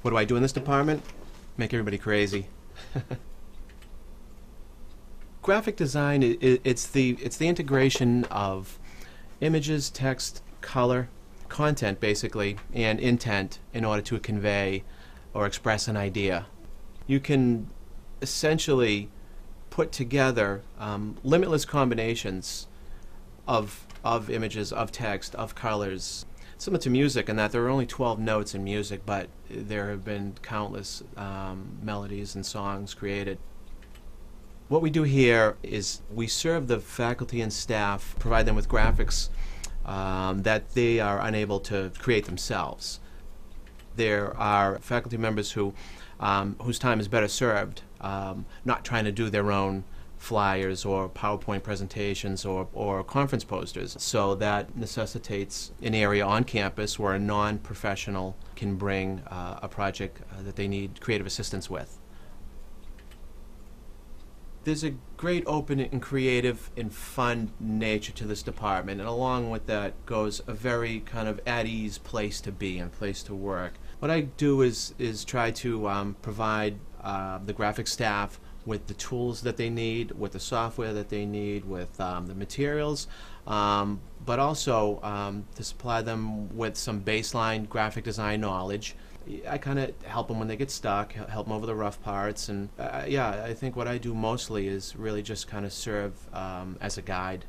What do I do in this department? Make everybody crazy. Graphic design, it's the integration of images, text, color, content basically, and intent in order to convey or express an idea. You can essentially put together limitless combinations of images, of text, of colors. Similar to music in that there are only 12 notes in music, but there have been countless melodies and songs created. What we do here is we serve the faculty and staff, provide them with graphics that they are unable to create themselves. There are faculty members who whose time is better served not trying to do their own flyers or PowerPoint presentations or conference posters. So that necessitates an area on campus where a non-professional can bring a project that they need creative assistance with. There's a great open and creative and fun nature to this department, and along with that goes a very kind of at ease place to be and place to work. What I do is try to provide the graphic staff with the tools that they need, with the software that they need, with the materials, but also to supply them with some baseline graphic design knowledge. I kind of help them when they get stuck, help them over the rough parts, and yeah, I think what I do mostly is really just kind of serve as a guide.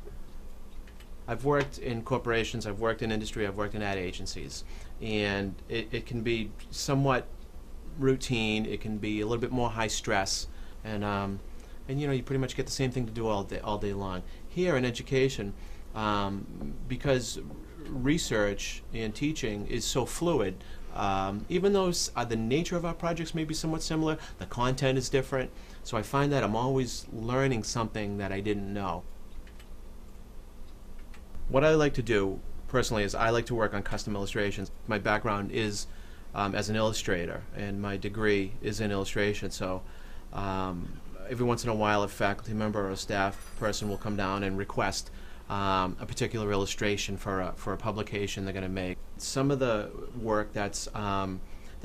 I've worked in corporations, I've worked in industry, I've worked in ad agencies, and it can be somewhat routine, it can be a little bit more high stress, and you know, you pretty much get the same thing to do all day long. Here in education, because research and teaching is so fluid, even though the nature of our projects may be somewhat similar, the content is different, so I find that I'm always learning something that I didn't know. What I like to do personally is I like to work on custom illustrations. My background is as an illustrator, and my degree is in illustration, so every once in a while a faculty member or a staff person will come down and request a particular illustration for a publication they're going to make. Some of the work that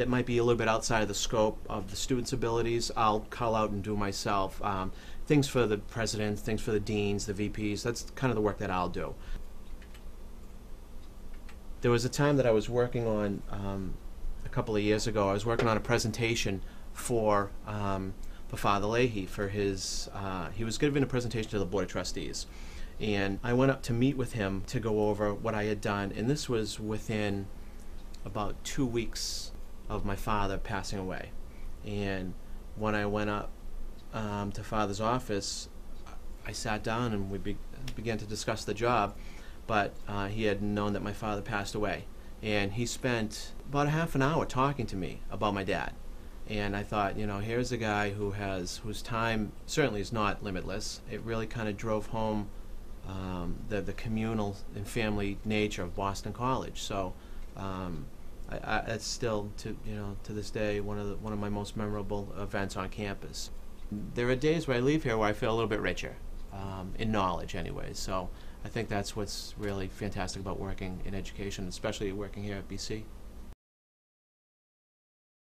might be a little bit outside of the scope of the students' abilities, I'll call out and do myself. Things for the presidents, things for the deans, the VPs, that's kind of the work that I'll do. There was a time that I was working on, a couple of years ago, I was working on a presentation for Father Leahy for his, he was giving a presentation to the Board of Trustees. And I went up to meet with him to go over what I had done, and this was within about 2 weeks of my father passing away. And when I went up to Father's office, I sat down and we began to discuss the job, but he had known that my father passed away. And he spent about a half an hour talking to me about my dad. And I thought, you know, here's a guy whose time certainly is not limitless. It really kind of drove home the communal and family nature of Boston College. So it's still, to this day, one of my most memorable events on campus. There are days where I leave here where I feel a little bit richer, in knowledge anyways. So I think that's what's really fantastic about working in education, especially working here at BC.